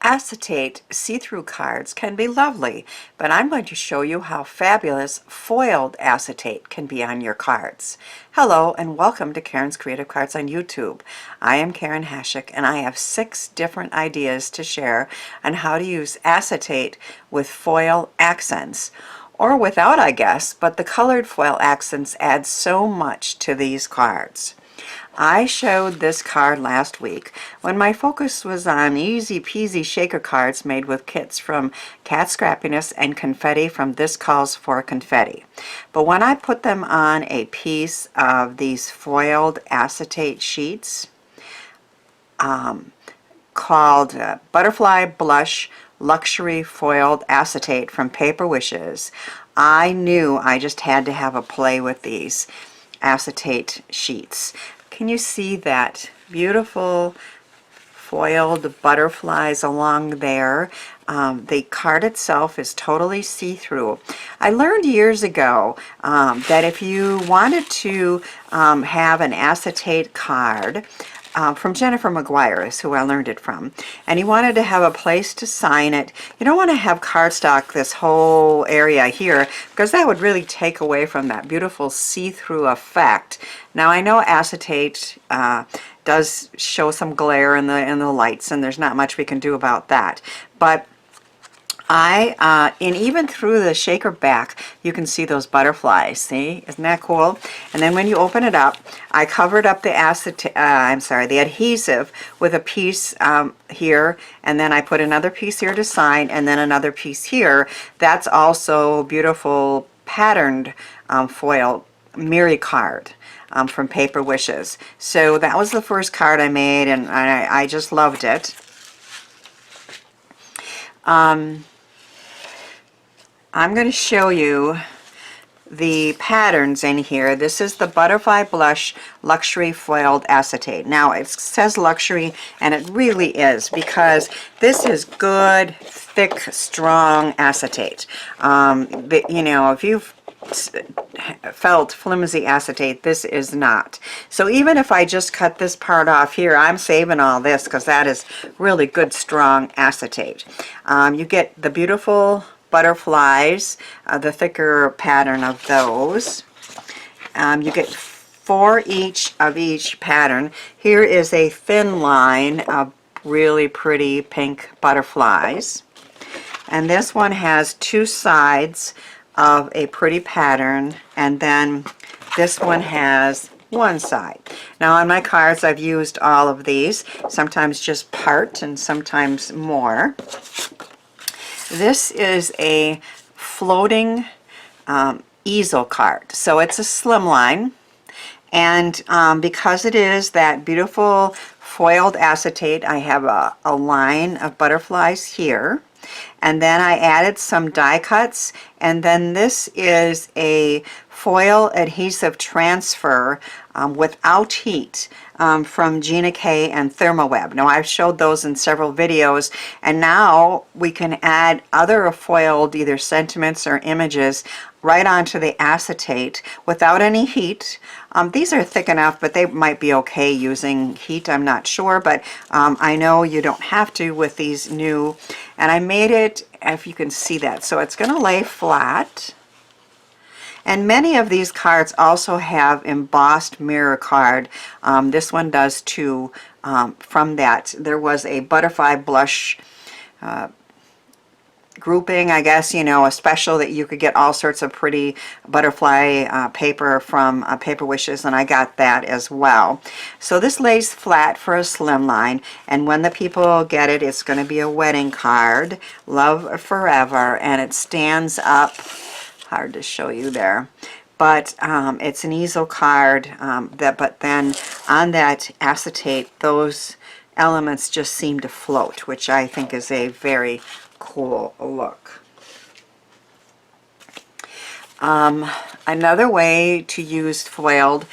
Acetate see-through cards can be lovely, but I'm going to show you how fabulous foiled acetate can be on your cards. Hello and welcome to Karen's Creative Cards on YouTube. I am Karen Hashik and I have 6 different ideas to share on how to use acetate with foil accents. Or without, I guess, but the colored foil accents add so much to these cards. I showed this card last week when my focus was on easy peasy shaker cards made with kits from Scrappiness and Confetti from This Calls for Confetti. But when I put them on a piece of these foiled acetate sheets called Butterfly Blush Luxury Foiled Acetate from Paper Wishes, I knew I just had to have a play with these acetate sheets. Can you see that beautiful foiled butterflies along there? The card itself is totally see-through. I learned years ago that if you wanted to have an acetate card, from Jennifer McGuire is who I learned it from, and you wanted to have a place to sign it. You don't want to have cardstock this whole area here because that would really take away from that beautiful see-through effect. Now I know acetate does show some glare in the lights, and there's not much we can do about that, but and even through the shaker back, you can see those butterflies. See, isn't that cool? And then when you open it up, I covered up the the adhesive with a piece here, and then I put another piece here to sign, and then another piece here. That's also beautiful patterned foil Miri card from Paper Wishes. So that was the first card I made, and I just loved it. I'm going to show you the patterns in here. This is the Butterfly Blush Luxury Foiled Acetate. Now it says luxury, and it really is, because this is good, thick, strong acetate. You know, if you've felt flimsy acetate, this is not. So even if I just cut this part off here, I'm saving all this because that is really good, strong acetate. You get the beautiful butterflies, the thicker pattern of those. You get 4 each of each pattern. Here is a thin line of really pretty pink butterflies, and this one has 2 sides of a pretty pattern, and then this one has 1 side. Now on my cards I've used all of these, sometimes just part and sometimes more. This is a floating easel card, so it's a slimline, and because it is that beautiful foiled acetate, I have a line of butterflies here, and then I added some die cuts, and then this is a foil adhesive transfer without heat from Gina K and Thermoweb. Now I've showed those in several videos, and now we can add other foiled either sentiments or images right onto the acetate without any heat. These are thick enough, but they might be okay using heat, I'm not sure, but I know you don't have to with these new. And I made it, if you can see that, so it's going to lay flat. And many of these cards also have embossed mirror card. This one does too. From that, there was a Butterfly Blush grouping, I guess, you know, a special that you could get all sorts of pretty butterfly paper from Paper Wishes, and I got that as well. So this lays flat for a slimline, and when the people get it, it's going to be a wedding card, Love Forever, and it stands up. Hard to show you there, but it's an easel card, but then on that acetate, those elements just seem to float, which I think is a very cool look. Another way to use foiled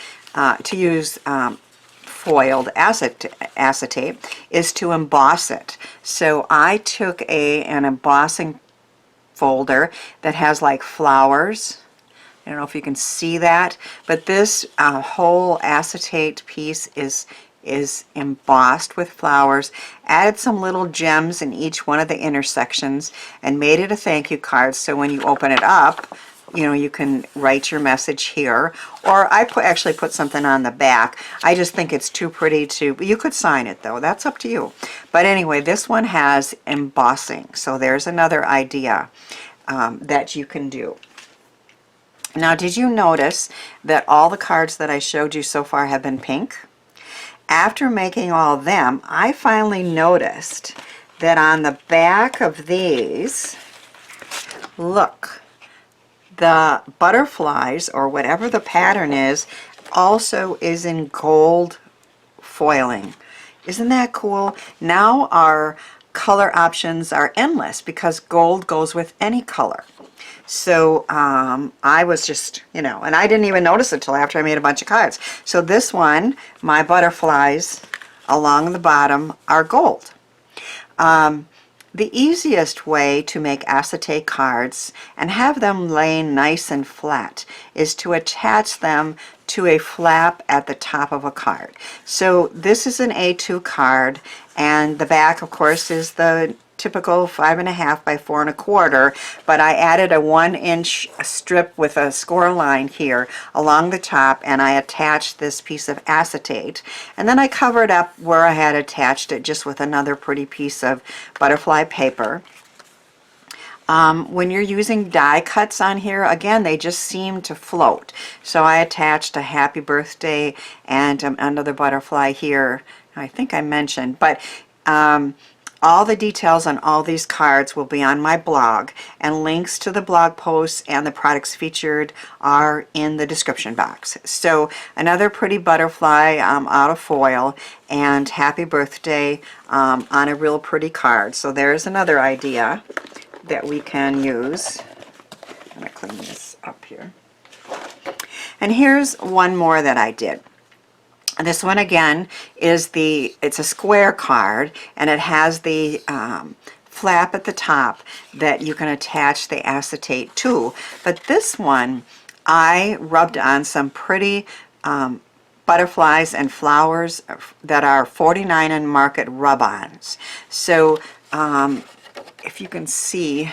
acetate is to emboss it. So I took an embossing folder that has like flowers. I don't know if you can see that, but this whole acetate piece is is embossed with flowers, added some little gems in each one of the intersections, and made it a thank you card, so when you open it up, you know, you can write your message here, or I actually put something on the back. I just think it's too pretty to, you could sign it though, that's up to you. But anyway, this one has embossing, so there's another idea that you can do. Now, did you notice that all the cards that I showed you so far have been pink? After making all of them, I finally noticed that on the back of these, look, the butterflies, or whatever the pattern is, also is in gold foiling. Isn't that cool? Now our color options are endless because gold goes with any color. So I was just, you know, and I didn't even notice it till after I made a bunch of cards. So this one, my butterflies along the bottom are gold. The easiest way to make acetate cards and have them lay nice and flat is to attach them to a flap at the top of a card. So this is an A2 card, and the back, of course, is the typical 5.5 by 4.25, but I added a 1-inch strip with a score line here along the top, and I attached this piece of acetate, and then I covered up where I had attached it just with another pretty piece of butterfly paper. When you're using die cuts on here, again, they just seem to float. So I attached a happy birthday and another butterfly here, I think I mentioned, but all the details on all these cards will be on my blog, and links to the blog posts and the products featured are in the description box. So another pretty butterfly out of foil, and happy birthday on a real pretty card. So there's another idea that we can use. I'm going to clean this up here. And here's one more that I did. This one again is it's a square card, and it has the flap at the top that you can attach the acetate to. But this one, I rubbed on some pretty butterflies and flowers that are 49 in market rub-ons. So if you can see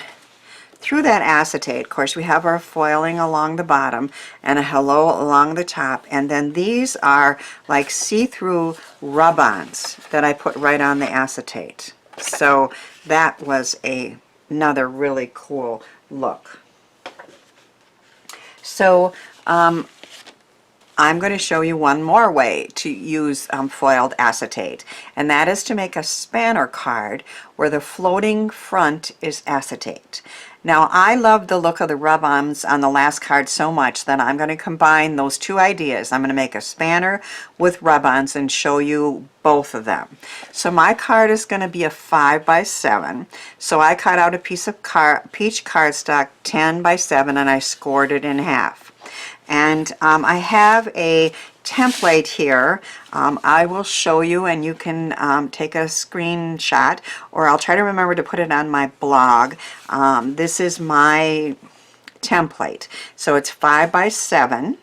through that acetate, of course, we have our foiling along the bottom and a hello along the top, and then these are like see-through rub-ons that I put right on the acetate. So that was another really cool look. So I'm going to show you one more way to use foiled acetate, and that is to make a spanner card where the floating front is acetate. Now, I love the look of the rub-ons on the last card so much that I'm going to combine those two ideas. I'm going to make a spanner with rub-ons and show you both of them. So my card is going to be a 5 by 7. So I cut out a piece of peach cardstock 10 by 7 and I scored it in half. And I have a template here. I will show you, and you can take a screenshot, or I'll try to remember to put it on my blog. This is my template. So it's 5 by 7.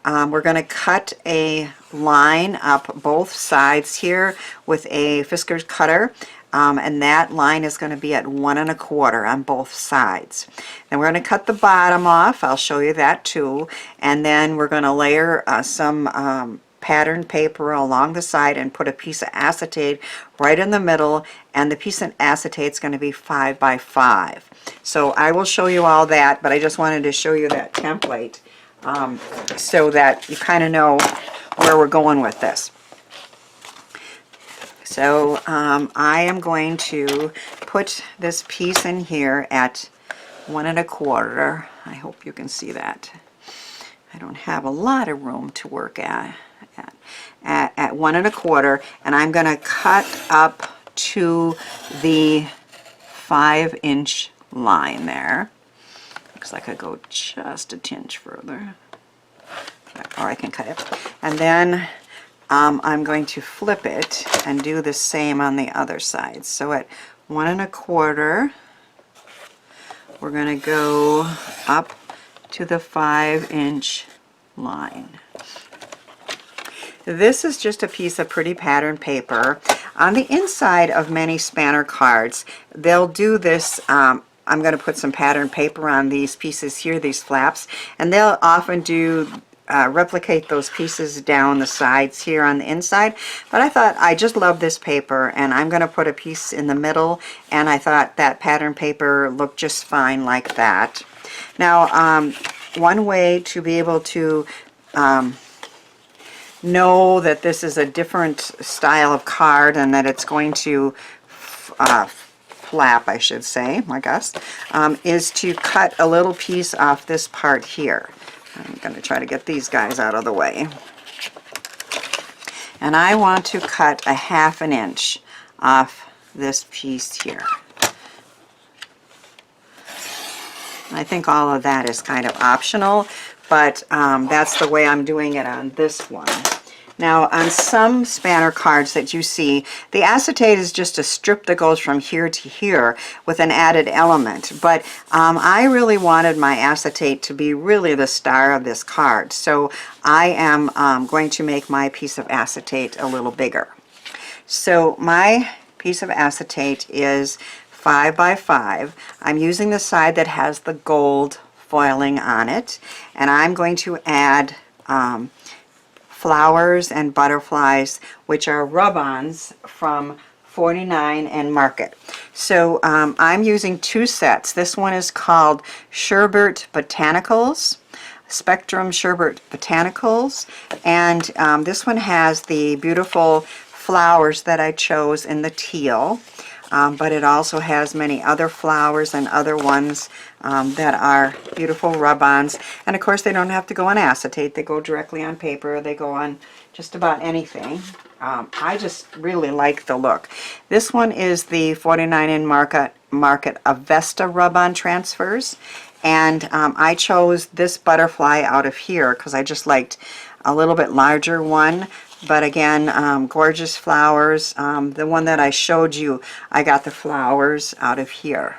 We're going to cut a line up both sides here with a Fisker's cutter. And that line is going to be at 1 1/4 on both sides. Then we're going to cut the bottom off. I'll show you that too. And then we're going to layer some pattern paper along the side and put a piece of acetate right in the middle. And the piece of acetate is going to be 5 by 5. So I will show you all that, but I just wanted to show you that template so that you kind of know where we're going with this. So I am going to put this piece in here at 1 1/4. I hope you can see that. I don't have a lot of room to work at 1 1/4, and I'm going to cut up to the 5-inch line there. Looks like I go just a tinge further, or I can cut it, and then I'm going to flip it and do the same on the other side. So at 1 1/4, we're going to go up to the 5-inch line. This is just a piece of pretty pattern paper. On the inside of many spanner cards, they'll do this. I'm going to put some pattern paper on these pieces here, these flaps, and they'll often do replicate those pieces down the sides here on the inside. But I thought, I just love this paper, and I'm going to put a piece in the middle, and I thought that pattern paper looked just fine like that. Now, one way to be able to know that this is a different style of card and that it's going to flap, I should say, I guess, is to cut a little piece off this part here. I'm going to try to get these guys out of the way. And I want to cut a 1/2 inch off this piece here. I think all of that is kind of optional, but that's the way I'm doing it on this one. Now, on some spanner cards that you see, the acetate is just a strip that goes from here to here with an added element. But I really wanted my acetate to be really the star of this card. So I am going to make my piece of acetate a little bigger. So my piece of acetate is 5 by 5. I'm using the side that has the gold foiling on it. And I'm going to add flowers and butterflies, which are rub-ons from 49 and Market. So I'm using 2 sets. This one is called Sherbet Botanicals, Spectrum Sherbet Botanicals, and this one has the beautiful flowers that I chose in the teal. But it also has many other flowers and other ones that are beautiful rub-ons. And of course, they don't have to go on acetate. They go directly on paper. They go on just about anything. I just really like the look. This one is the 49 in Market Avesta rub-on transfers. And I chose this butterfly out of here because I just liked a little bit larger one. But again, gorgeous flowers. The one that I showed you, I got the flowers out of here.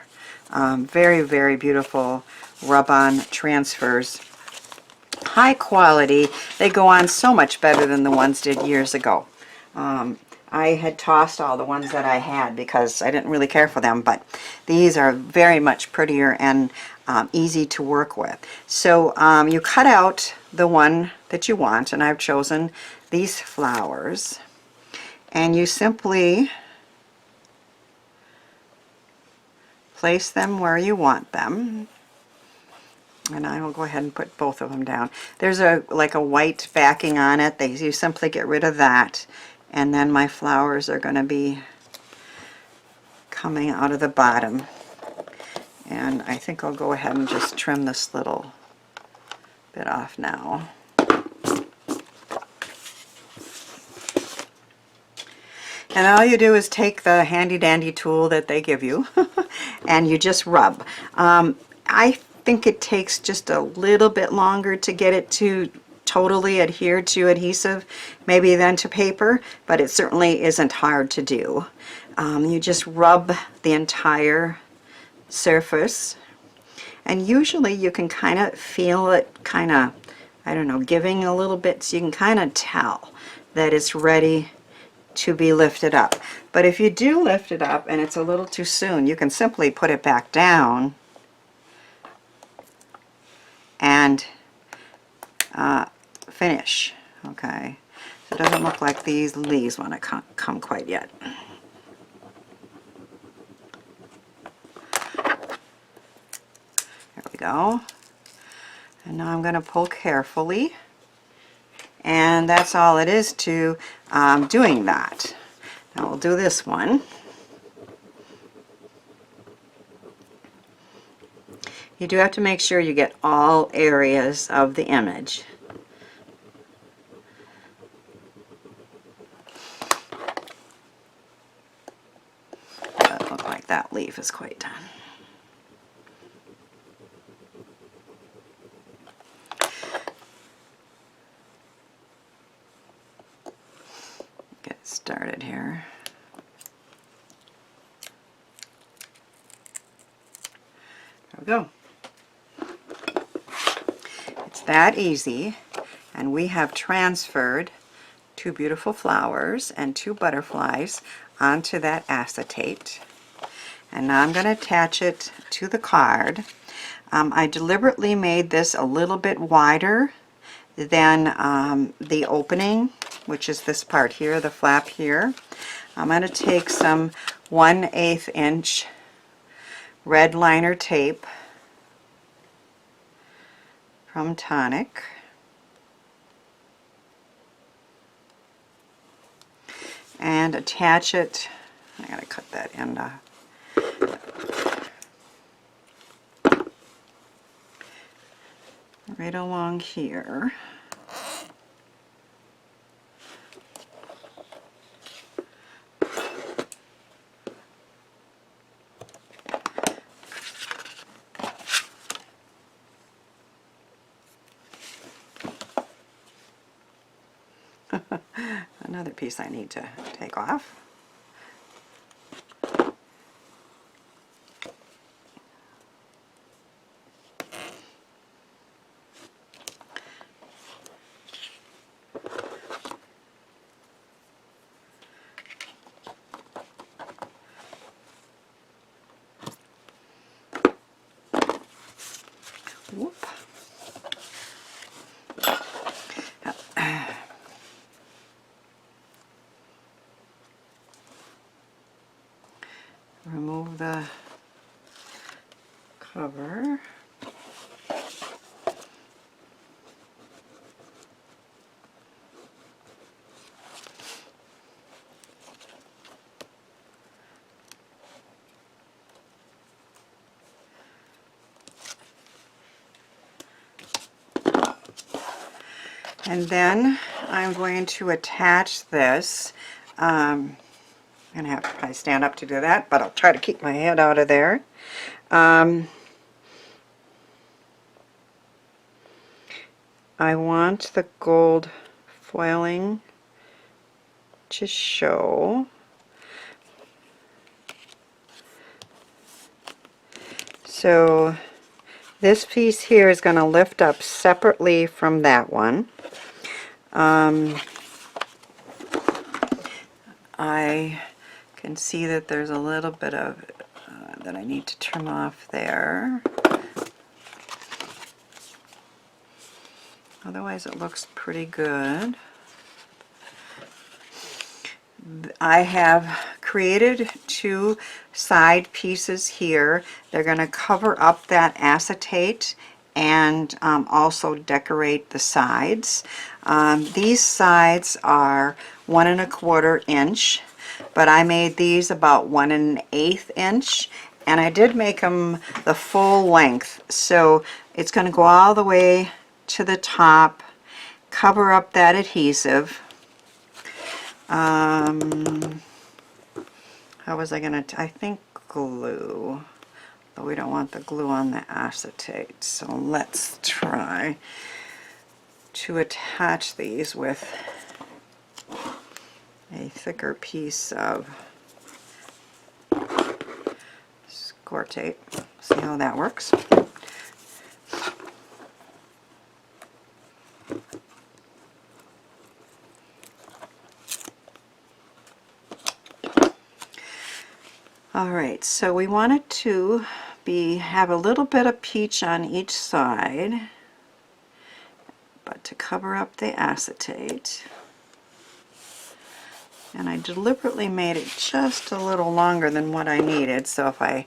Very, very beautiful rub-on transfers. High quality. They go on so much better than the ones did years ago. I had tossed all the ones that I had because I didn't really care for them, but these are very much prettier and easy to work with. So you cut out the one that you want, and I've chosen these flowers, and you simply place them where you want them. And I will go ahead and put both of them down. There's like a white backing on it. You simply get rid of that, and then my flowers are going to be coming out of the bottom. And I think I'll go ahead and just trim this little bit off now. And all you do is take the handy dandy tool that they give you and you just rub. I think it takes just a little bit longer to get it to totally adhere to adhesive maybe than to paper, but it certainly isn't hard to do. You just rub the entire surface, and usually you can kind of feel it kind of, I don't know, giving a little bit, so you can kind of tell that it's ready to be lifted up. But if you do lift it up and it's a little too soon, you can simply put it back down and finish. Okay, so it doesn't look like these leaves want to come quite yet. There we go. And now I'm going to pull carefully. And that's all it is to doing that. Now we'll do this one. You do have to make sure you get all areas of the image. Doesn't look like that leaf is quite done. Get started here. There we go. It's that easy, and we have transferred to two beautiful flowers and two butterflies onto that acetate. And now I'm going to attach it to the card. I deliberately made this a little bit wider than the opening, which is this part here, the flap here. I'm going to take some 1/8 inch red liner tape from Tonic. And attach it, I gotta cut that end off. Right along here. Another piece I need to take off. Whoop. Remove the cover. And then I'm going to attach this. I'm going to have to probably stand up to do that, but I'll try to keep my head out of there. I want the gold foiling to show. So this piece here is going to lift up separately from that one. I can see that there's a little bit of that I need to trim off there. Otherwise it looks pretty good. I have created two side pieces here. They're going to cover up that acetate and also decorate the sides. These sides are 1 1/4 inch, but I made these about 1 1/8 inch, and I did make them the full length. So it's going to go all the way to the top, cover up that adhesive. How was I going to, I think glue, but we don't want the glue on the acetate, so let's try to attach these with a thicker piece of score tape. See how that works. Alright, so we want it to have a little bit of peach on each side, but to cover up the acetate. And I deliberately made it just a little longer than what I needed, so if I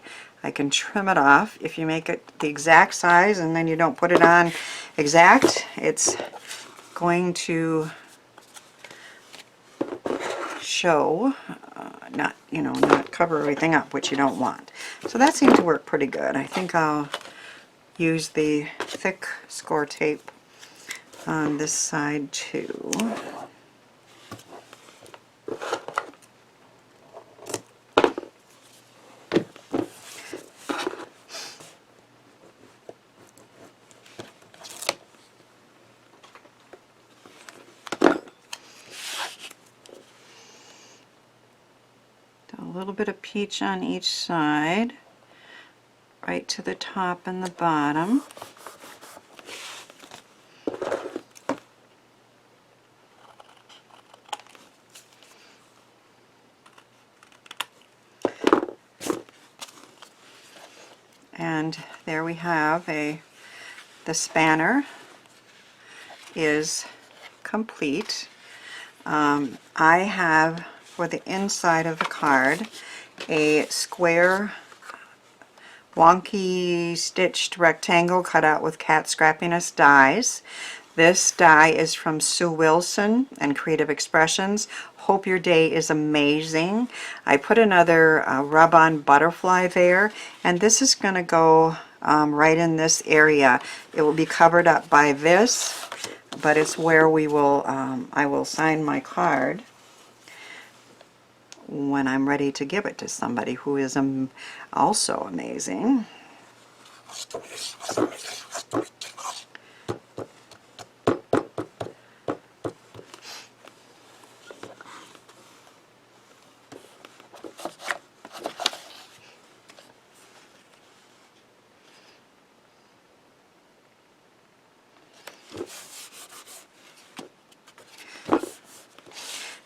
can trim it off. If you make it the exact size and then you don't put it on exact, it's going to show, not cover everything up, which you don't want. So that seemed to work pretty good. I think I'll use the thick score tape on this side too. A little bit of peach on each side, right to the top and the bottom. And there we have the spanner is complete. I have, for the inside of the card, a square wonky stitched rectangle cut out with cat scrappiness dies. This die is from Sue Wilson and Creative Expressions. Hope your day is amazing. I put another rub-on butterfly there, and this is going to go right in this area. It will be covered up by this, but it's where we will I will sign my card when I'm ready to give it to somebody who is also amazing.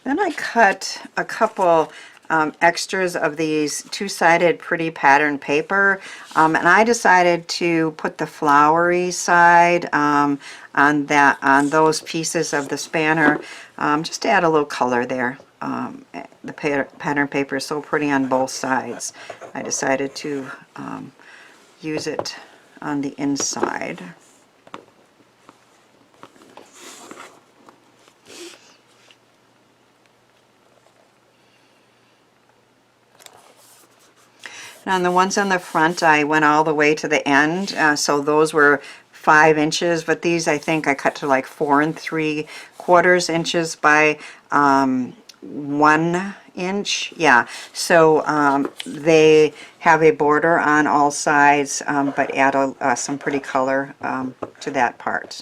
Then I cut a couple extras of these two-sided pretty pattern paper, and I decided to put the flowery side on those pieces of the spanner, just to add a little color there. The pattern paper is so pretty on both sides. I decided to use it on the inside. And on the ones on the front, I went all the way to the end, so those were 5 inches, but these I think I cut to like 4 3/4 inches by 1 inch. Yeah, so they have a border on all sides, but add some pretty color to that part.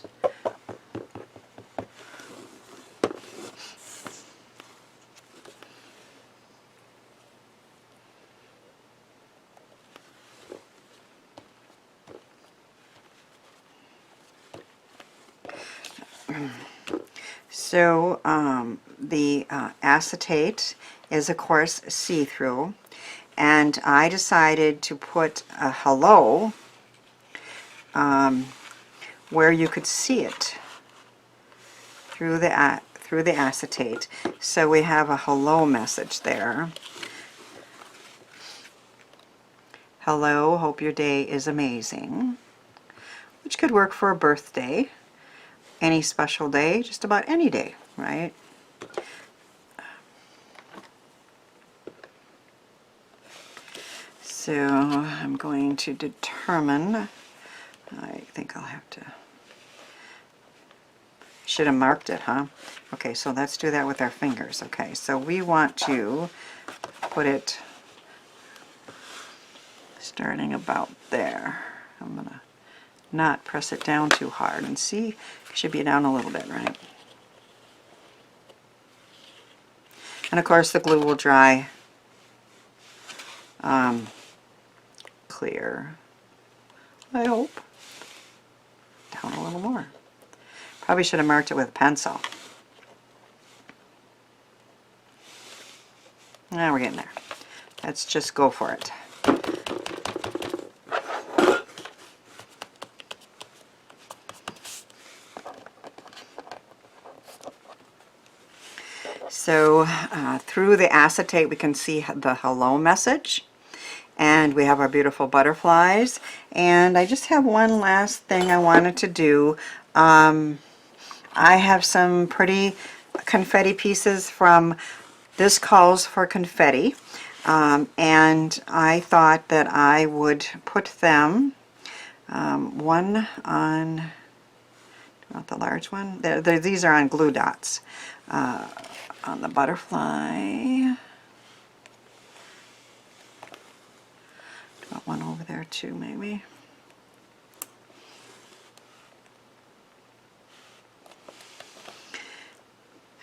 So the acetate is of course see-through, and I decided to put a hello where you could see it through the acetate. So we have a hello message there. Hello, hope your day is amazing, which could work for a birthday, any special day, just about any day, right? So I'm going to determine, I think I'll have to, should have marked it, huh? Okay, so let's do that with our fingers. Okay, so we want to put it starting about there. I'm going to not press it down too hard, and see, it should be down a little bit, right? And of course the glue will dry clear, I hope. Down a little more. Probably should have marked it with a pencil. Now we're getting there. Let's just go for it. So through the acetate we can see the hello message, and we have our beautiful butterflies. And I just have one last thing I wanted to do. I have some pretty confetti pieces from This Calls for Confetti, and I thought that I would put them, one on, not the large one, these are on glue dots, on the butterfly. Do I want one over there too, maybe?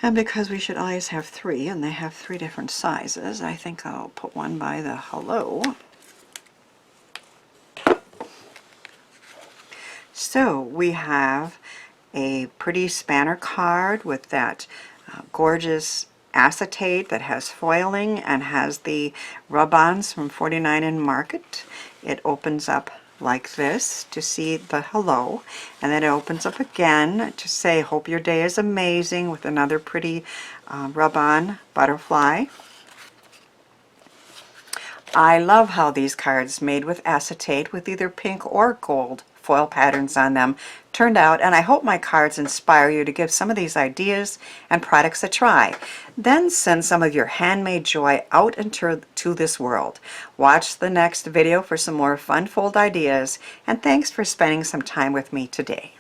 And because we should always have 3, and they have 3 different sizes, I think I'll put one by the hello. So we have a pretty spanner card with that gorgeous acetate that has foiling and has the rub-ons from 49 in Market. It opens up like this to see the hello, and then it opens up again to say hope your day is amazing with another pretty rub-on butterfly. I love how these cards made with acetate with either pink or gold foil patterns on them turned out, and I hope my cards inspire you to give some of these ideas and products a try. Then send some of your handmade joy out into this world. Watch the next video for some more fun fold ideas, and thanks for spending some time with me today.